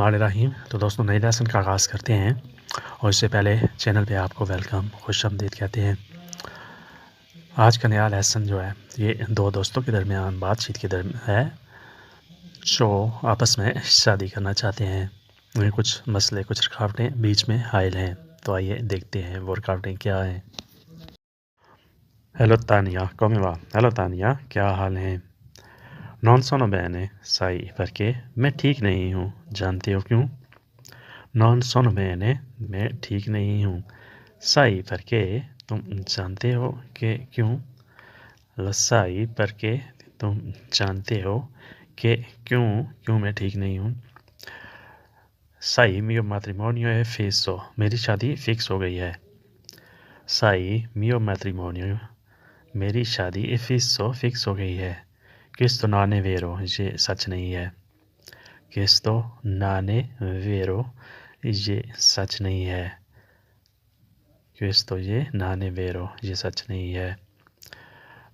बिस्मिल्लाहिर्रहमानिर्रहीम। तो दोस्तों नई लेसन का आगाज़ करते हैं और इससे पहले चैनल पे आपको वेलकम खुशामदीद कहते हैं। आज का नया लेसन जो है ये दो दोस्तों के दरमियान बातचीत के दरमियान है जो आपस में शादी करना चाहते हैं। उन्हें कुछ मसले कुछ रुकावटें बीच में हायल हैं। तो आइए देखते हैं वो रुकावटें क्या हैं। हेलो तानिया कोमेवा। हेलो तानिया, क्या हाल है? नॉन सोनो बहने साई परके मैं ठीक नहीं हूँ। जानते हो क्यों? नॉन सोनो बहने मैं ठीक नहीं हूँ। साई परके तुम जानते हो कि क्यों? लसाई परके तुम जानते हो कि क्यों मैं ठीक नहीं हूँ। साई मियो मैट्रिमोनियो है फिक्सो, मेरी शादी फिक्स हो गई है। साई मियो मैट्रिमोनियो, मेरी शादी फिक्सो फिक्स हो गई है। किस तो नाने वेरो, ये सच नहीं है। किस तो नाने वेरो, ये सच नहीं है। किस तो ये नाने वेरो, ये सच नहीं है।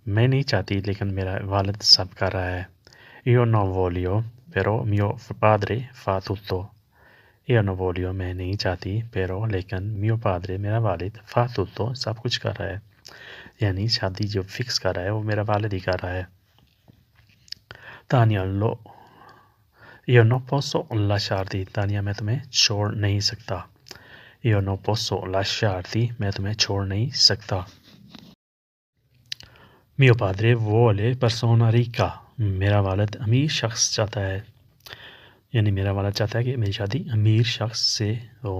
मैं नहीं चाहती लेकिन मेरा वालिद सब कर रहा है। Io non voglio, però mio padre fa tutto. Io non voglio, मैं नहीं चाहती, pero लेकिन mio padre मेरा वालिद fa tutto सब कुछ कर रहा है। यानी शादी जो फिक्स कर रहा है वो मेरा वालिद ही कर रहा है। तानिया लो Io non posso lasciarti, Tania मैं तुम्हें छोड़ नहीं सकता। Io non posso lasciarti, मैं तुम्हें छोड़ नहीं सकता। Mio padre vuole persona ricca, मेरा वालिद अमीर शख्स चाहता है। यानी मेरा वालिद चाहता है कि मेरी शादी अमीर शख्स से हो।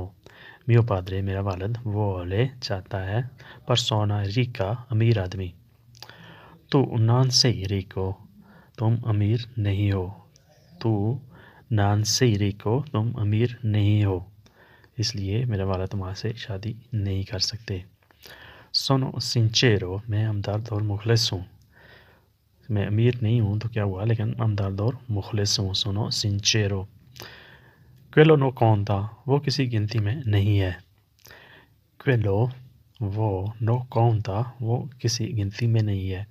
Mio padre मेरा वालिद vuole चाहता है persona ricca, अमीर आदमी। तू non sei ricco, तुम अमीर नहीं हो। तू non sei ricco, तुम अमीर नहीं हो, इसलिए मेरा वालिद तुम्हारे से शादी नहीं कर सकते। Sono sincero, मैं हमदर्द और मुखलिस हूँ। मैं अमीर नहीं हूँ तो क्या हुआ, लेकिन हमदर्द और मुखलिस हूँ। Sono sincero. Quello non conta, वो किसी गिनती में नहीं है। Quello वो no conta, वो किसी गिनती में नहीं है,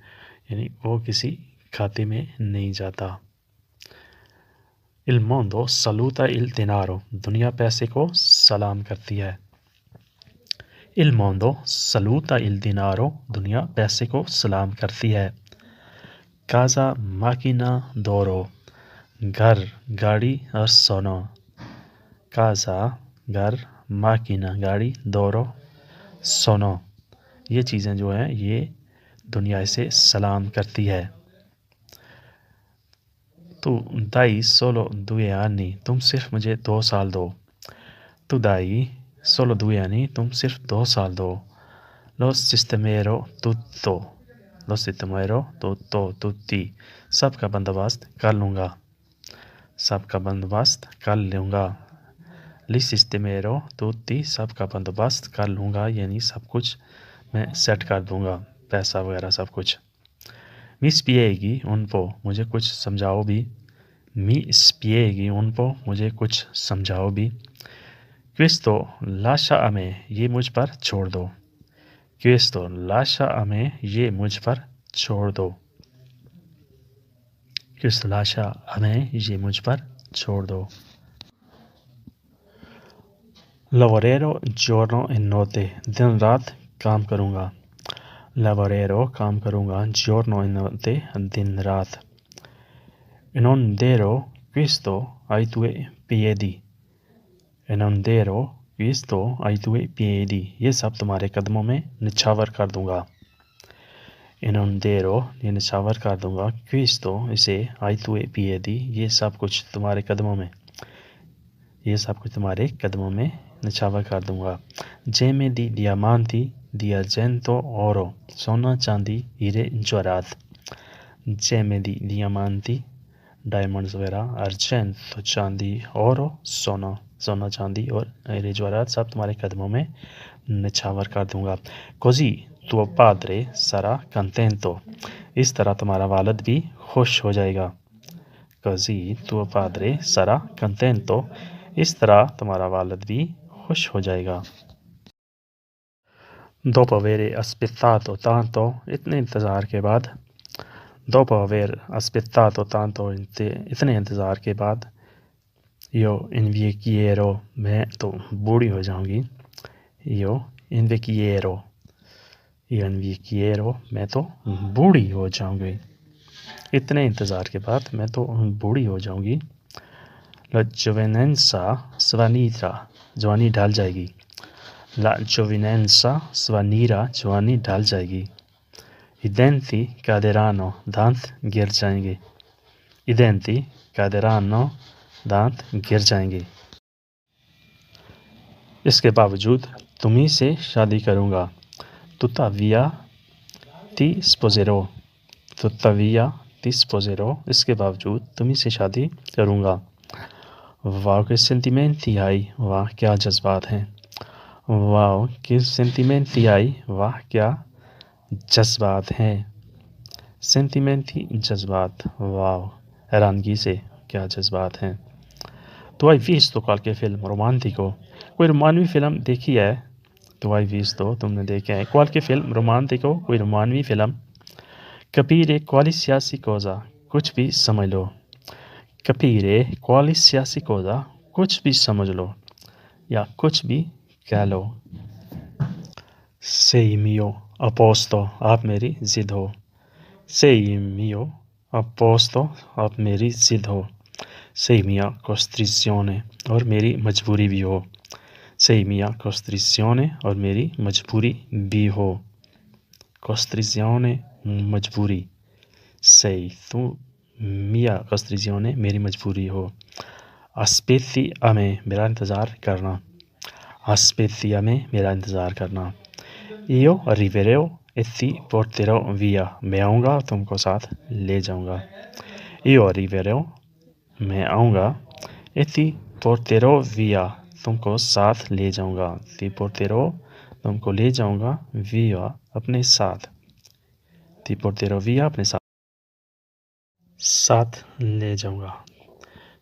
यानी वो किसी खाते में नहीं जाता। Il mondo saluta il denaro, दुनिया पैसे को सलाम करती है। Il mondo saluta il denaro, दुनिया पैसे को सलाम करती है। Casa macchina d'oro, घर गाड़ी और सोना। Casa घर, माकिना गाड़ी, दोरो सोनो, ये चीज़ें जो हैं ये दुनिया से सलाम करती है। तू दाई सोलो दुए आनी, तुम सिर्फ मुझे 2 साल दो। तू दाई सोलो दुए आनी, तुम सिर्फ 2 साल दो। Lo sistemero tutto, lo sistemero tutto, tutti, सबका बंदोबस्त कर लूँगा। सबका बंदोबस्त कर लूँगा। Li sistemero tutti, सबका बंदोबस्त कर लूँगा, यानी सब कुछ मैं सेट कर दूँगा, पैसा वगैरह सब कुछ। Mi spieghi un po, मुझे कुछ समझाओ भी। Mi spieghi un po, मुझे कुछ समझाओ भी। Questo lascia a me, ये मुझ पर छोड़ दो। Questo lascia a me, ये मुझ पर छोड़ दो। Questo lascia a me, ये मुझ पर छोड़ दो। Lavorerò giorno e notte, दिन रात काम करूँगा। Lavorerò काम करूँगा, giorno e notte, दिन रात। Non darò questo ai tuoi piedi, non darò questo ai tuoi piedi, ये सब तुम्हारे कदमों में निछावर कर दूँगा। Non darò, ये निछावर कर दूँगा। Questo, इसे ai tuoi piedi, ये सब कुछ तुम्हारे कदमों में, ये सब कुछ तुम्हारे कदमों में निछावर कर दूँगा। Gemme di diamanti, di argento, oro, सोना चांदी हीरे जवाहरात। Gemme di diamanti, डायमंड्स वगैरह, अर्जेंट तो चांदी, और सोना, सोना चांदी और हीरे जवाहरात सब तुम्हारे कदमों में निछावर कर दूंगा। Così tuo padre sarà contento, इस तरह तुम्हारा वालिद भी खुश हो जाएगा। Così tuo padre sarà contento, इस तरह तुम्हारा वालिद भी खुश हो जाएगा। Dopo aver aspettato tanto, इतने इंतज़ार के बाद। Dopo aver aspettato tanto, इतने इंतज़ार के बाद। Yo invecchierò, मैं तो बूढ़ी हो जाऊंगी। Io invecchierò, io invecchierò, मैं तो बूढ़ी हो जाऊंगी। इतने इंतज़ार के बाद मैं तो बूढ़ी हो जाऊंगी। La giovinezza svanirà, जवानी ढल जाएगी। La giovinezza svanirà, जवानी ढल जाएगी। I denti caderanno, दांत गिर जाएंगे। I denti caderanno, दांत गिर जाएंगे। इसके बावजूद तुम्ही से शादी करूंगा। Tuttavia ti sposerò, tuttavia ti sposerò, इसके बावजूद तुम्ही से शादी करूंगा। वाह के सेंटिमेंटी आई, वाह क्या जज्बात हैं। वाह के सेंटिमेंटी आई, वाह क्या जज्बात हैं। सेंटिमेंटी जज्बात, वाह हैरानगी से क्या जज्बात हैं। तो hai visto qualche film romantico? कोई रोमानवी फिल्म देखी है? तो hai visto, तुमने देखा है। qualche film romantico, कोई रोमानवी फिल्म। capire qualsiasi cosa, कुछ भी समझ लो। capire qualsiasi cosa, कुछ भी समझ लो या कुछ भी कह लो। sei mio a posto, आप मेरी जिद हो। sei mio a posto, आप मेरी जिद हो। sei mia costrizione, और मेरी मजबूरी भी हो। sei mia costrizione, और मेरी मजबूरी भी हो। costrizione, मजबूरी। sei tu mia costrizione, मेरी मजबूरी हो। aspetti a me, मेरा इंतज़ार करना। aspetti a me, मेरा इंतज़ार करना। io arriverò e ti porterò via, मैं आऊँगा तुमको साथ ले जाऊँगा। io arriverò, मैं आऊँगा। e ti porterò via, तुमको साथ ले जाऊँगा। ti porterò, तुमको ले जाऊँगा। via, अपने साथ। ti porterò via, अपने साथ ले जाऊँगा।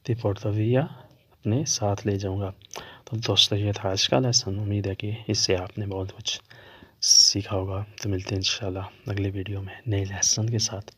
ti porto via, अपने साथ ले जाऊँगा। तो दोस्तों ये था आज का लेसन। उम्मीद है कि इससे आपने बहुत कुछ सीखा होगा। तो मिलते हैं इंशाल्लाह अगले वीडियो में नए लेसन के साथ।